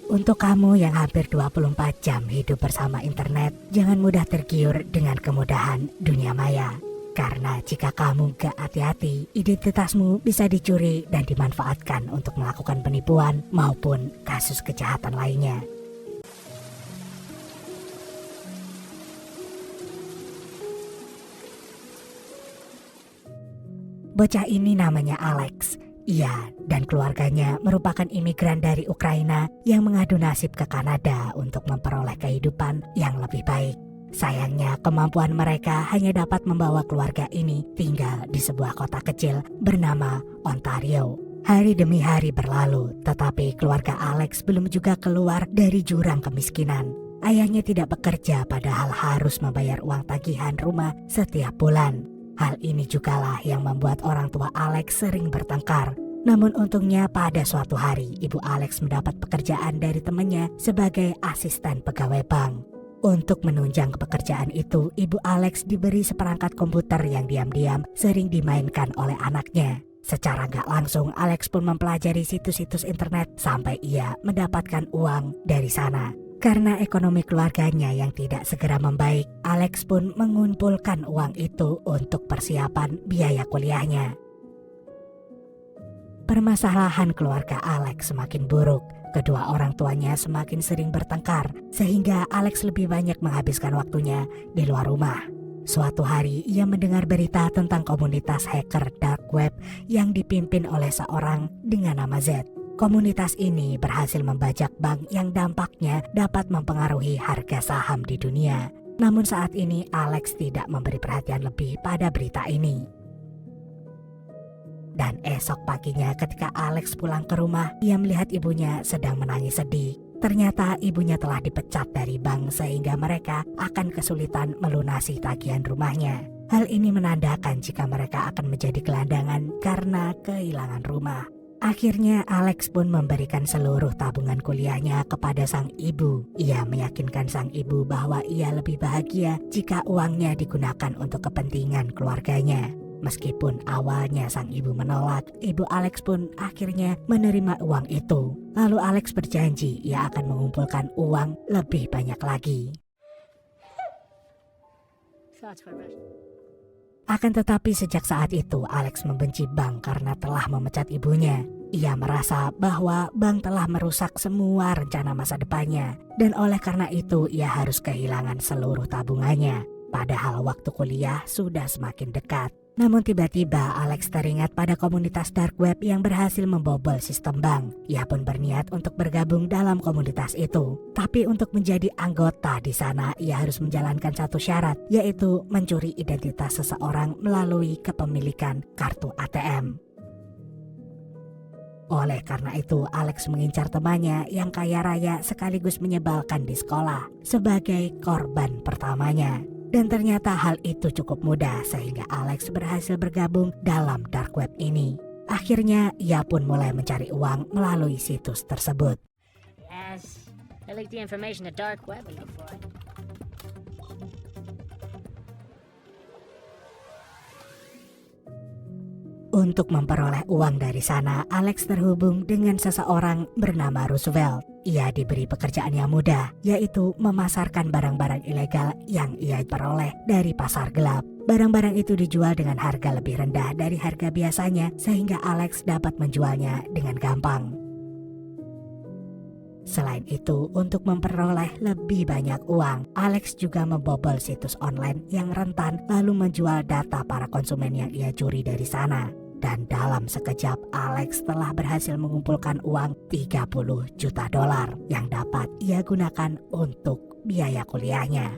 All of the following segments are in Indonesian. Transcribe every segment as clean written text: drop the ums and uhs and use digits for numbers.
Untuk kamu yang hampir 24 jam hidup bersama internet, jangan mudah tergiur dengan kemudahan dunia maya. Karena jika kamu gak hati-hati, identitasmu bisa dicuri dan dimanfaatkan untuk melakukan penipuan maupun kasus kejahatan lainnya. Bocah ini namanya Alex. Ia dan keluarganya merupakan imigran dari Ukraina yang mengadu nasib ke Kanada untuk memperoleh kehidupan yang lebih baik. Sayangnya kemampuan mereka hanya dapat membawa keluarga ini tinggal di sebuah kota kecil bernama Ontario. Hari demi hari berlalu, tetapi keluarga Alex belum juga keluar dari jurang kemiskinan. Ayahnya tidak bekerja padahal harus membayar uang tagihan rumah setiap bulan. Hal ini jugalah yang membuat orang tua Alex sering bertengkar. Namun untungnya pada suatu hari, ibu Alex mendapat pekerjaan dari temannya sebagai asisten pegawai bank. Untuk menunjang pekerjaan itu, ibu Alex diberi seperangkat komputer yang diam-diam sering dimainkan oleh anaknya. Secara gak langsung, Alex pun mempelajari situs-situs internet sampai ia mendapatkan uang dari sana. Karena ekonomi keluarganya yang tidak segera membaik, Alex pun mengumpulkan uang itu untuk persiapan biaya kuliahnya. Permasalahan keluarga Alex semakin buruk. Kedua orang tuanya semakin sering bertengkar, sehingga Alex lebih banyak menghabiskan waktunya di luar rumah. Suatu hari, ia mendengar berita tentang komunitas hacker dark web yang dipimpin oleh seorang dengan nama Z. Komunitas ini berhasil membajak bank yang dampaknya dapat mempengaruhi harga saham di dunia. Namun saat ini Alex tidak memberi perhatian lebih pada berita ini. Dan esok paginya ketika Alex pulang ke rumah, ia melihat ibunya sedang menangis sedih. Ternyata ibunya telah dipecat dari bank sehingga mereka akan kesulitan melunasi tagihan rumahnya. Hal ini menandakan jika mereka akan menjadi gelandangan karena kehilangan rumah. Akhirnya Alex pun memberikan seluruh tabungan kuliahnya kepada sang ibu. Ia meyakinkan sang ibu bahwa ia lebih bahagia jika uangnya digunakan untuk kepentingan keluarganya. Meskipun awalnya sang ibu menolak, ibu Alex pun akhirnya menerima uang itu. Lalu Alex berjanji ia akan mengumpulkan uang lebih banyak lagi. Akan tetapi sejak saat itu Alex membenci bank karena telah memecat ibunya. Ia merasa bahwa bank telah merusak semua rencana masa depannya. Dan oleh karena itu ia harus kehilangan seluruh tabungannya. Padahal waktu kuliah sudah semakin dekat. Namun tiba-tiba Alex teringat pada komunitas dark web yang berhasil membobol sistem bank. Ia pun berniat untuk bergabung dalam komunitas itu. Tapi untuk menjadi anggota di sana, ia harus menjalankan satu syarat, yaitu mencuri identitas seseorang melalui kepemilikan kartu ATM. Oleh karena itu, Alex mengincar temannya yang kaya raya sekaligus menyebalkan di sekolah sebagai korban pertamanya. Dan ternyata hal itu cukup mudah sehingga Alex berhasil bergabung dalam dark web ini. Akhirnya ia pun mulai mencari uang melalui situs tersebut. Yes, I like the information the dark web before. Untuk memperoleh uang dari sana, Alex terhubung dengan seseorang bernama Roosevelt. Ia diberi pekerjaan yang mudah, yaitu memasarkan barang-barang ilegal yang ia peroleh dari pasar gelap. Barang-barang itu dijual dengan harga lebih rendah dari harga biasanya, sehingga Alex dapat menjualnya dengan gampang. Selain itu, untuk memperoleh lebih banyak uang, Alex juga membobol situs online yang rentan lalu menjual data para konsumen yang ia curi dari sana. Dan dalam sekejap, Alex telah berhasil mengumpulkan uang 30 juta dolar yang dapat ia gunakan untuk biaya kuliahnya.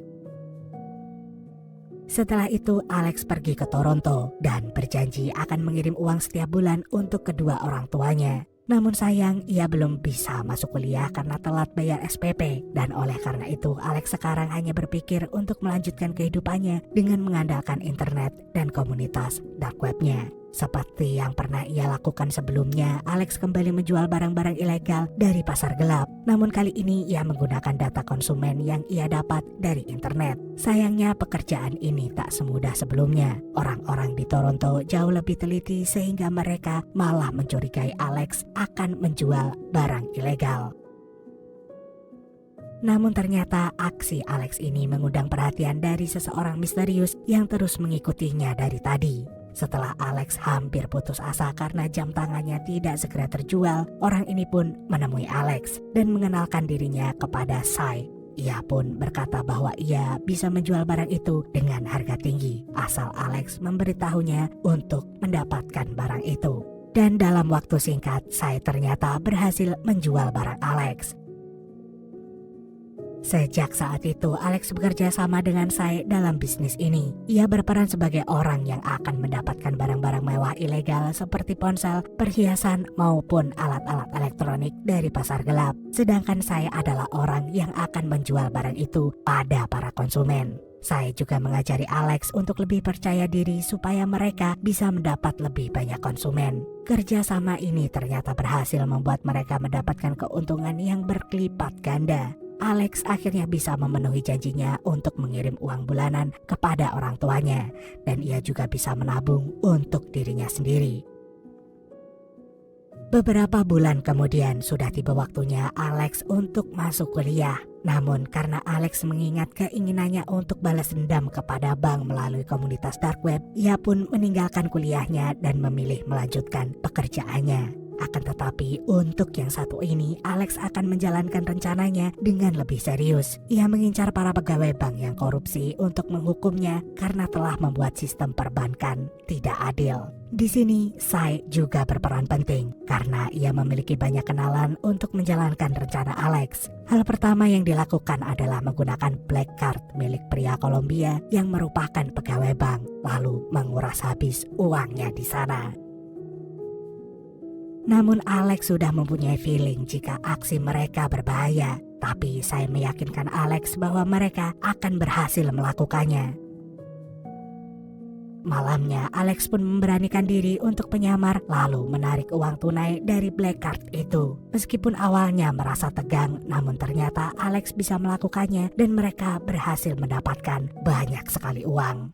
Setelah itu, Alex pergi ke Toronto dan berjanji akan mengirim uang setiap bulan untuk kedua orang tuanya. Namun sayang, ia belum bisa masuk kuliah karena telat bayar SPP. Dan oleh karena itu, Alex sekarang hanya berpikir untuk melanjutkan kehidupannya dengan mengandalkan internet dan komunitas dark webnya. Seperti yang pernah ia lakukan sebelumnya, Alex kembali menjual barang-barang ilegal dari pasar gelap. Namun kali ini ia menggunakan data konsumen yang ia dapat dari internet. Sayangnya pekerjaan ini tak semudah sebelumnya. Orang-orang di Toronto jauh lebih teliti sehingga mereka malah mencurigai Alex akan menjual barang ilegal. Namun ternyata aksi Alex ini mengundang perhatian dari seseorang misterius yang terus mengikutinya dari tadi. Setelah Alex hampir putus asa karena jam tangannya tidak segera terjual, orang ini pun menemui Alex dan mengenalkan dirinya kepada Sai. Ia pun berkata bahwa ia bisa menjual barang itu dengan harga tinggi, asal Alex memberitahunya untuk mendapatkan barang itu. Dan dalam waktu singkat, Sai ternyata berhasil menjual barang Alex. Sejak saat itu, Alex bekerja sama dengan Sai dalam bisnis ini. Ia berperan sebagai orang yang akan mendapatkan barang-barang mewah ilegal seperti ponsel, perhiasan, maupun alat-alat elektronik dari pasar gelap. Sedangkan Sai adalah orang yang akan menjual barang itu pada para konsumen. Sai juga mengajari Alex untuk lebih percaya diri supaya mereka bisa mendapat lebih banyak konsumen. Kerjasama ini ternyata berhasil membuat mereka mendapatkan keuntungan yang berkelipat ganda. Alex akhirnya bisa memenuhi janjinya untuk mengirim uang bulanan kepada orang tuanya, dan ia juga bisa menabung untuk dirinya sendiri. Beberapa bulan kemudian sudah tiba waktunya Alex untuk masuk kuliah. Namun karena Alex mengingat keinginannya untuk balas dendam kepada bank melalui komunitas dark web, ia pun meninggalkan kuliahnya dan memilih melanjutkan pekerjaannya. Akan tetapi untuk yang satu ini, Alex akan menjalankan rencananya dengan lebih serius. Ia mengincar para pegawai bank yang korupsi untuk menghukumnya karena telah membuat sistem perbankan tidak adil. Di sini, Sai juga berperan penting karena ia memiliki banyak kenalan untuk menjalankan rencana Alex. Hal pertama yang dilakukan adalah menggunakan black card milik pria Kolombia yang merupakan pegawai bank, lalu menguras habis uangnya di sana. Namun Alex sudah mempunyai feeling jika aksi mereka berbahaya, tapi saya meyakinkan Alex bahwa mereka akan berhasil melakukannya. Malamnya, Alex pun memberanikan diri untuk menyamar lalu menarik uang tunai dari black card itu. Meskipun awalnya merasa tegang, namun ternyata Alex bisa melakukannya dan mereka berhasil mendapatkan banyak sekali uang.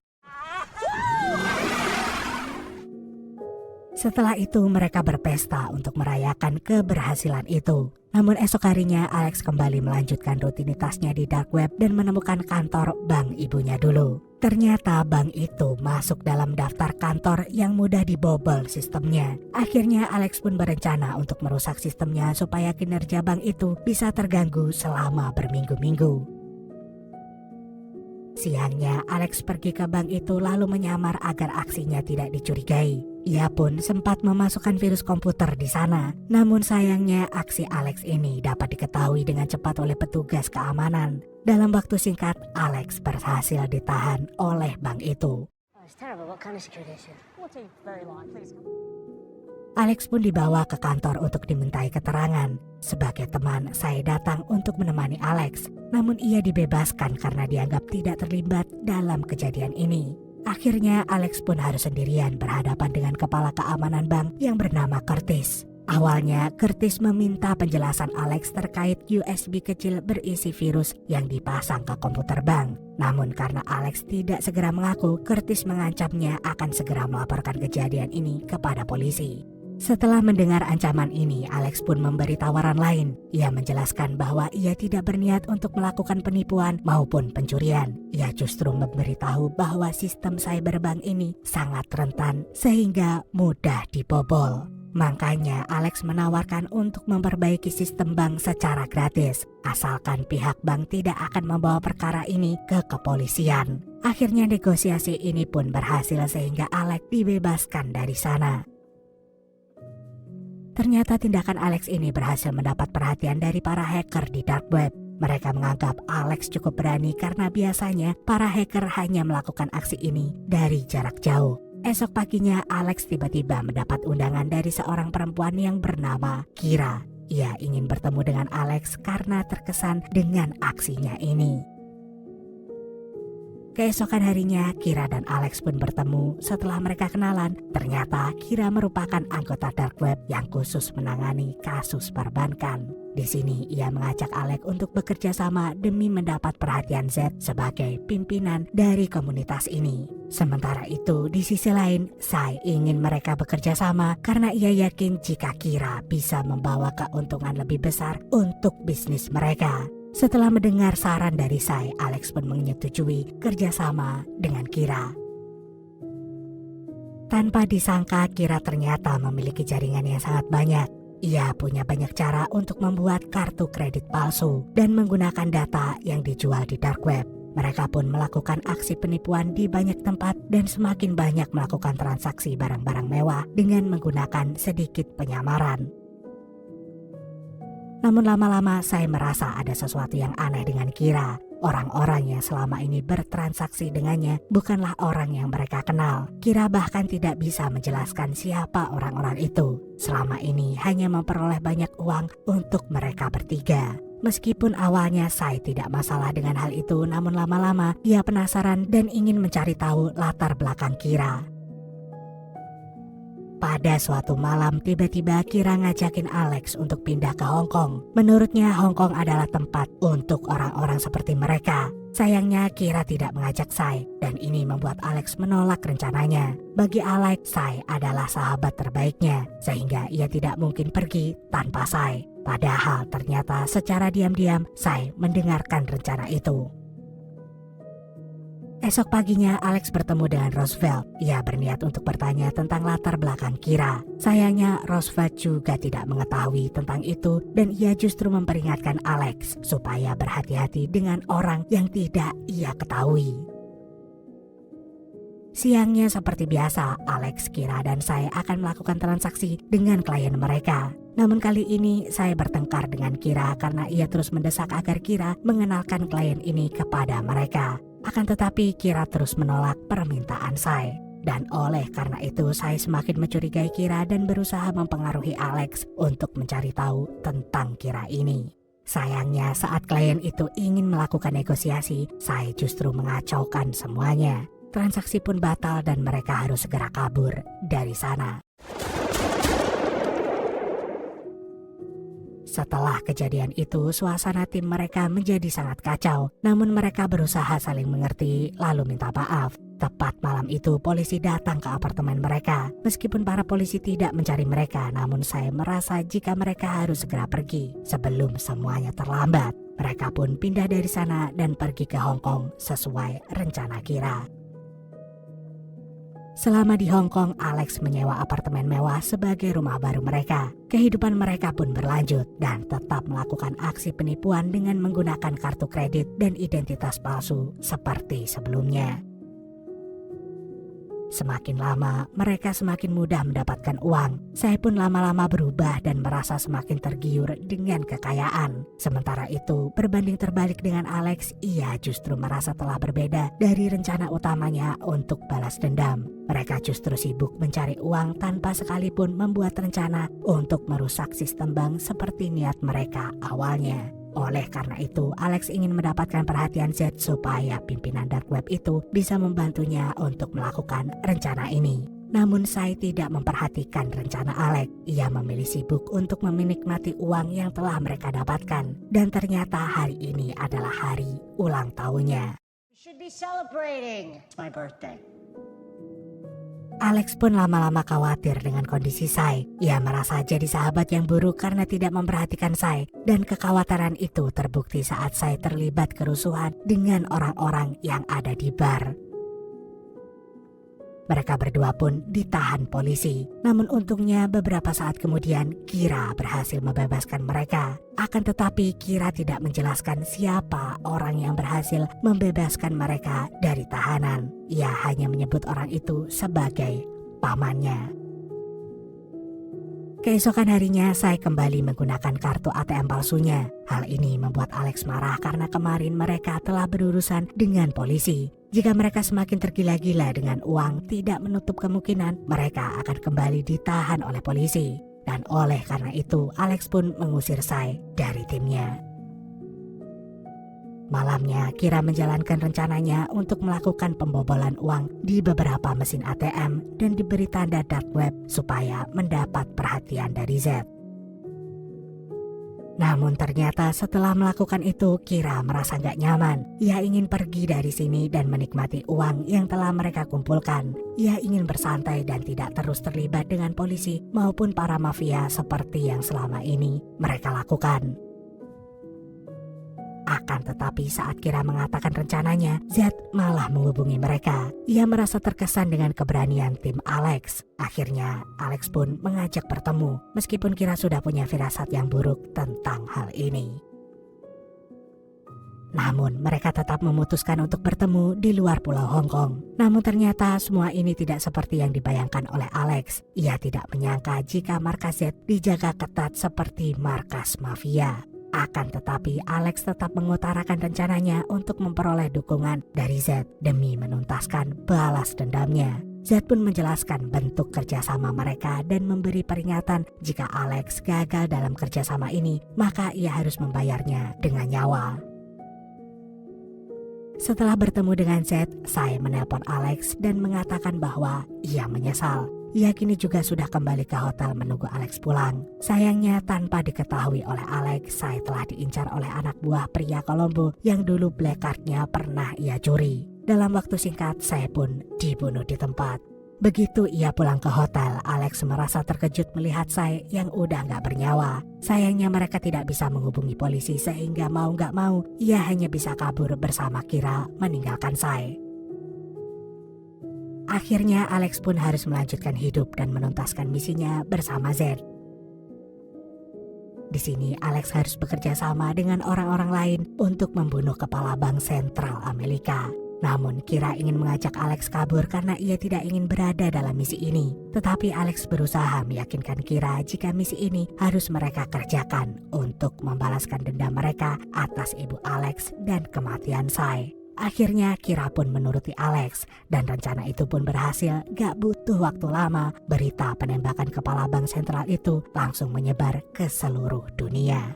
Setelah itu mereka berpesta untuk merayakan keberhasilan itu. Namun esok harinya Alex kembali melanjutkan rutinitasnya di dark web dan menemukan kantor bank ibunya dulu. Ternyata bank itu masuk dalam daftar kantor yang mudah dibobol sistemnya. Akhirnya Alex pun berencana untuk merusak sistemnya supaya kinerja bank itu bisa terganggu selama berminggu-minggu. Siangnya, Alex pergi ke bank itu lalu menyamar agar aksinya tidak dicurigai. Ia pun sempat memasukkan virus komputer di sana. Namun sayangnya aksi Alex ini dapat diketahui dengan cepat oleh petugas keamanan. Dalam waktu singkat, Alex berhasil ditahan oleh bank itu. It's terrible. What kind of security is it? Alex pun dibawa ke kantor untuk dimintai keterangan. Sebagai teman, saya datang untuk menemani Alex. Namun ia dibebaskan karena dianggap tidak terlibat dalam kejadian ini. Akhirnya Alex pun harus sendirian berhadapan dengan kepala keamanan bank yang bernama Curtis. Awalnya Curtis meminta penjelasan Alex terkait USB kecil berisi virus yang dipasang ke komputer bank. Namun karena Alex tidak segera mengaku, Curtis mengancamnya akan segera melaporkan kejadian ini kepada polisi. Setelah mendengar ancaman ini, Alex pun memberi tawaran lain. Ia menjelaskan bahwa ia tidak berniat untuk melakukan penipuan maupun pencurian. Ia justru memberitahu bahwa sistem cyberbank ini sangat rentan sehingga mudah dibobol. Makanya Alex menawarkan untuk memperbaiki sistem bank secara gratis, asalkan pihak bank tidak akan membawa perkara ini ke kepolisian. Akhirnya negosiasi ini pun berhasil sehingga Alex dibebaskan dari sana. Ternyata tindakan Alex ini berhasil mendapat perhatian dari para hacker di dark web. Mereka menganggap Alex cukup berani karena biasanya para hacker hanya melakukan aksi ini dari jarak jauh. Esok paginya Alex tiba-tiba mendapat undangan dari seorang perempuan yang bernama Kira. Ia ingin bertemu dengan Alex karena terkesan dengan aksinya ini. Keesokan harinya, Kira dan Alex pun bertemu. Setelah mereka kenalan, ternyata Kira merupakan anggota dark web yang khusus menangani kasus perbankan. Di sini ia mengajak Alex untuk bekerja sama demi mendapat perhatian Z sebagai pimpinan dari komunitas ini. Sementara itu, di sisi lain, Sai ingin mereka bekerja sama karena ia yakin jika Kira bisa membawa keuntungan lebih besar untuk bisnis mereka. Setelah mendengar saran dari Sai, Alex pun menyetujui kerjasama dengan Kira. Tanpa disangka, Kira ternyata memiliki jaringan yang sangat banyak. Ia punya banyak cara untuk membuat kartu kredit palsu dan menggunakan data yang dijual di dark web. Mereka pun melakukan aksi penipuan di banyak tempat dan semakin banyak melakukan transaksi barang-barang mewah dengan menggunakan sedikit penyamaran. Namun lama-lama saya merasa ada sesuatu yang aneh dengan Kira. Orang-orang yang selama ini bertransaksi dengannya bukanlah orang yang mereka kenal. Kira bahkan tidak bisa menjelaskan siapa orang-orang itu. Selama ini hanya memperoleh banyak uang untuk mereka bertiga. Meskipun awalnya saya tidak masalah dengan hal itu, namun lama-lama ia penasaran dan ingin mencari tahu latar belakang Kira. Pada suatu malam, tiba-tiba Kira ngajakin Alex untuk pindah ke Hong Kong. Menurutnya Hong Kong adalah tempat untuk orang-orang seperti mereka. Sayangnya Kira tidak mengajak Sai, dan ini membuat Alex menolak rencananya. Bagi Alex, Sai adalah sahabat terbaiknya, sehingga ia tidak mungkin pergi tanpa Sai. Padahal ternyata secara diam-diam Sai mendengarkan rencana itu. Esok paginya Alex bertemu dengan Roosevelt. Ia berniat untuk bertanya tentang latar belakang Kira. Sayangnya Roosevelt juga tidak mengetahui tentang itu dan ia justru memperingatkan Alex supaya berhati-hati dengan orang yang tidak ia ketahui. Siangnya seperti biasa, Alex, Kira, dan saya akan melakukan transaksi dengan klien mereka. Namun kali ini saya bertengkar dengan Kira karena ia terus mendesak agar Kira mengenalkan klien ini kepada mereka. Akan tetapi Kira terus menolak permintaan saya. Dan oleh karena itu saya semakin mencurigai Kira dan berusaha mempengaruhi Alex untuk mencari tahu tentang Kira ini. Sayangnya saat klien itu ingin melakukan negosiasi, saya justru mengacaukan semuanya. Transaksi pun batal dan mereka harus segera kabur dari sana. Setelah kejadian itu, suasana tim mereka menjadi sangat kacau. Namun mereka berusaha saling mengerti lalu minta maaf. Tepat malam itu, polisi datang ke apartemen mereka. Meskipun para polisi tidak mencari mereka, namun saya merasa jika mereka harus segera pergi sebelum semuanya terlambat. Mereka pun pindah dari sana dan pergi ke Hong Kong sesuai rencana Kira. Selama di Hong Kong, Alex menyewa apartemen mewah sebagai rumah baru mereka. Kehidupan mereka pun berlanjut dan tetap melakukan aksi penipuan dengan menggunakan kartu kredit dan identitas palsu seperti sebelumnya. Semakin lama, mereka semakin mudah mendapatkan uang. Saya pun lama-lama berubah dan merasa semakin tergiur dengan kekayaan. Sementara itu, berbanding terbalik dengan Alex, ia justru merasa telah berbeda dari rencana utamanya untuk balas dendam. Mereka justru sibuk mencari uang tanpa sekalipun membuat rencana untuk merusak sistem bank seperti niat mereka awalnya. Oleh karena itu, Alex ingin mendapatkan perhatian Z supaya pimpinan dark web itu bisa membantunya untuk melakukan rencana ini. Namun saya tidak memperhatikan rencana Alex. Ia memilih sibuk untuk menikmati uang yang telah mereka dapatkan. Dan ternyata hari ini adalah hari ulang tahunnya. We should be celebrating. It's my birthday. Alex pun lama-lama khawatir dengan kondisi Sai. Ia merasa jadi sahabat yang buruk karena tidak memperhatikan Sai. Dan kekhawatiran itu terbukti saat Sai terlibat kerusuhan dengan orang-orang yang ada di bar. Mereka berdua pun ditahan polisi. Namun untungnya beberapa saat kemudian Kira berhasil membebaskan mereka. Akan tetapi Kira tidak menjelaskan siapa orang yang berhasil membebaskan mereka dari tahanan. Ia hanya menyebut orang itu sebagai pamannya. Keesokan harinya saya kembali menggunakan kartu ATM palsunya. Hal ini membuat Alex marah karena kemarin mereka telah berurusan dengan polisi. Jika mereka semakin tergila-gila dengan uang, tidak menutup kemungkinan mereka akan kembali ditahan oleh polisi. Dan oleh karena itu, Alex pun mengusir Sai dari timnya. Malamnya, Kira menjalankan rencananya untuk melakukan pembobolan uang di beberapa mesin ATM dan diberi tanda dark web supaya mendapat perhatian dari Z. Namun ternyata setelah melakukan itu, Kira merasa gak nyaman. Ia ingin pergi dari sini dan menikmati uang yang telah mereka kumpulkan. Ia ingin bersantai dan tidak terus terlibat dengan polisi maupun para mafia seperti yang selama ini mereka lakukan. Akan tetapi saat Kira mengatakan rencananya, Z malah menghubungi mereka. Ia merasa terkesan dengan keberanian tim Alex. Akhirnya Alex pun mengajak bertemu, meskipun Kira sudah punya firasat yang buruk tentang hal ini. Namun mereka tetap memutuskan untuk bertemu di luar pulau Hong Kong. Namun ternyata semua ini tidak seperti yang dibayangkan oleh Alex. Ia tidak menyangka jika markas Z dijaga ketat seperti markas mafia. Akan tetapi Alex tetap mengutarakan rencananya untuk memperoleh dukungan dari Z demi menuntaskan balas dendamnya. Z pun menjelaskan bentuk kerjasama mereka dan memberi peringatan jika Alex gagal dalam kerjasama ini, maka ia harus membayarnya dengan nyawa. Setelah bertemu dengan Z, saya menelpon Alex dan mengatakan bahwa ia menyesal. Ia kini juga sudah kembali ke hotel menunggu Alex pulang. Sayangnya tanpa diketahui oleh Alex, saya telah diincar oleh anak buah pria Kolombo yang dulu black card-nya pernah ia curi. Dalam waktu singkat, saya pun dibunuh di tempat. Begitu ia pulang ke hotel, Alex merasa terkejut melihat saya yang udah gak bernyawa. Sayangnya mereka tidak bisa menghubungi polisi sehingga mau gak mau, ia hanya bisa kabur bersama Kira meninggalkan saya. Akhirnya Alex pun harus melanjutkan hidup dan menuntaskan misinya bersama Z. Di sini Alex harus bekerja sama dengan orang-orang lain untuk membunuh kepala bank sentral Amerika. Namun Kira ingin mengajak Alex kabur karena ia tidak ingin berada dalam misi ini. Tetapi Alex berusaha meyakinkan Kira jika misi ini harus mereka kerjakan untuk membalaskan dendam mereka atas ibu Alex dan kematian Sai. Akhirnya Kira pun menuruti Alex dan rencana itu pun berhasil. Gak butuh waktu lama, berita penembakan kepala bank sentral itu langsung menyebar ke seluruh dunia.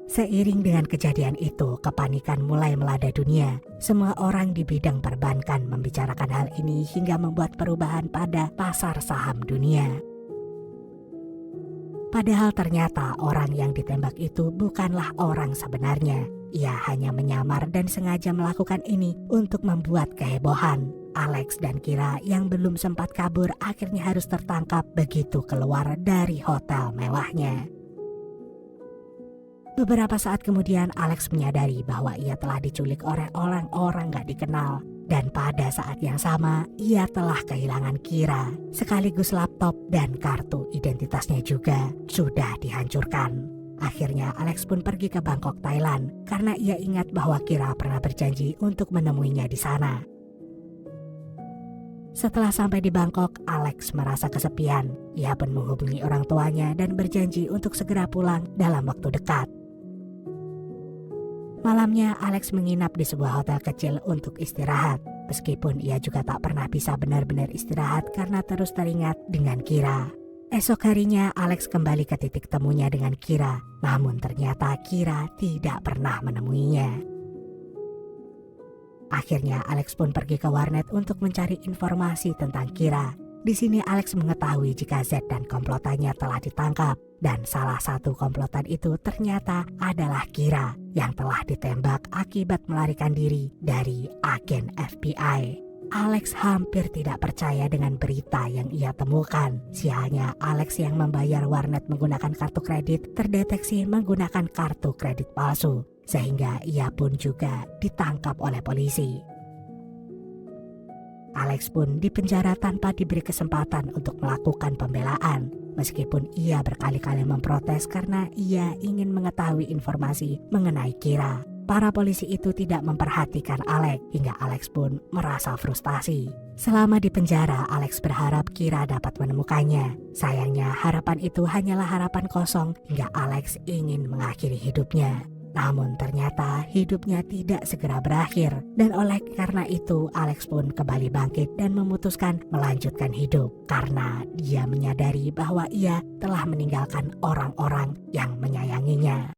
Seiring dengan kejadian itu, kepanikan mulai melanda dunia. Semua orang di bidang perbankan membicarakan hal ini hingga membuat perubahan pada pasar saham dunia. Padahal ternyata orang yang ditembak itu bukanlah orang sebenarnya. Ia hanya menyamar dan sengaja melakukan ini untuk membuat kehebohan. Alex dan Kira yang belum sempat kabur akhirnya harus tertangkap begitu keluar dari hotel mewahnya. Beberapa saat kemudian Alex menyadari bahwa ia telah diculik oleh orang-orang gak dikenal. Dan pada saat yang sama ia telah kehilangan Kira. Sekaligus laptop dan kartu identitasnya juga sudah dihancurkan. Akhirnya Alex pun pergi ke Bangkok, Thailand karena ia ingat bahwa Kira pernah berjanji untuk menemuinya di sana. Setelah sampai di Bangkok, Alex merasa kesepian. Ia pun menghubungi orang tuanya dan berjanji untuk segera pulang dalam waktu dekat. Malamnya Alex menginap di sebuah hotel kecil untuk istirahat. Meskipun ia juga tak pernah bisa benar-benar istirahat karena terus teringat dengan Kira. Esok harinya Alex kembali ke titik temunya dengan Kira. Namun ternyata Kira tidak pernah menemuinya. Akhirnya Alex pun pergi ke warnet untuk mencari informasi tentang Kira. Di sini Alex mengetahui jika Z dan komplotannya telah ditangkap. Dan salah satu komplotan itu ternyata adalah Kira yang telah ditembak akibat melarikan diri dari agen FBI. Alex hampir tidak percaya dengan berita yang ia temukan. Sialnya Alex yang membayar warnet menggunakan kartu kredit terdeteksi menggunakan kartu kredit palsu. Sehingga ia pun juga ditangkap oleh polisi. Alex pun dipenjara tanpa diberi kesempatan untuk melakukan pembelaan. Meskipun ia berkali-kali memprotes karena ia ingin mengetahui informasi mengenai Kira. Para polisi itu tidak memperhatikan Alex hingga Alex pun merasa frustasi. Selama di penjara, Alex berharap Kira dapat menemukannya. Sayangnya harapan itu hanyalah harapan kosong hingga Alex ingin mengakhiri hidupnya. Namun ternyata hidupnya tidak segera berakhir. Dan oleh karena itu Alex pun kembali bangkit dan memutuskan melanjutkan hidup. Karena dia menyadari bahwa ia telah meninggalkan orang-orang yang menyayanginya.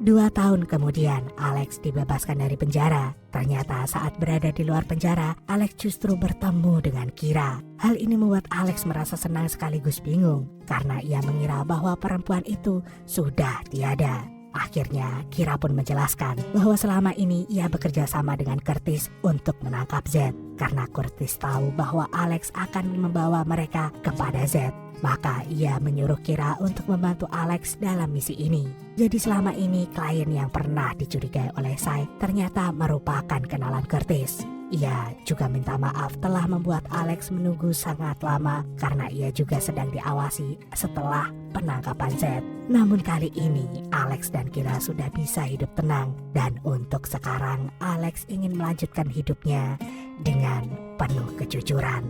2 tahun kemudian Alex dibebaskan dari penjara. Ternyata saat berada di luar penjara, Alex justru bertemu dengan Kira. Hal ini membuat Alex merasa senang sekaligus bingung karena ia mengira bahwa perempuan itu sudah tiada. Akhirnya Kira pun menjelaskan bahwa selama ini ia bekerja sama dengan Curtis untuk menangkap Z. Karena Curtis tahu bahwa Alex akan membawa mereka kepada Z, maka ia menyuruh Kira untuk membantu Alex dalam misi ini. Jadi selama ini klien yang pernah dicurigai oleh Sai ternyata merupakan kenalan Curtis. Ia juga minta maaf telah membuat Alex menunggu sangat lama karena ia juga sedang diawasi setelah penangkapan Z. Namun kali ini Alex dan Kira sudah bisa hidup tenang, dan untuk sekarang Alex ingin melanjutkan hidupnya dengan penuh kejujuran.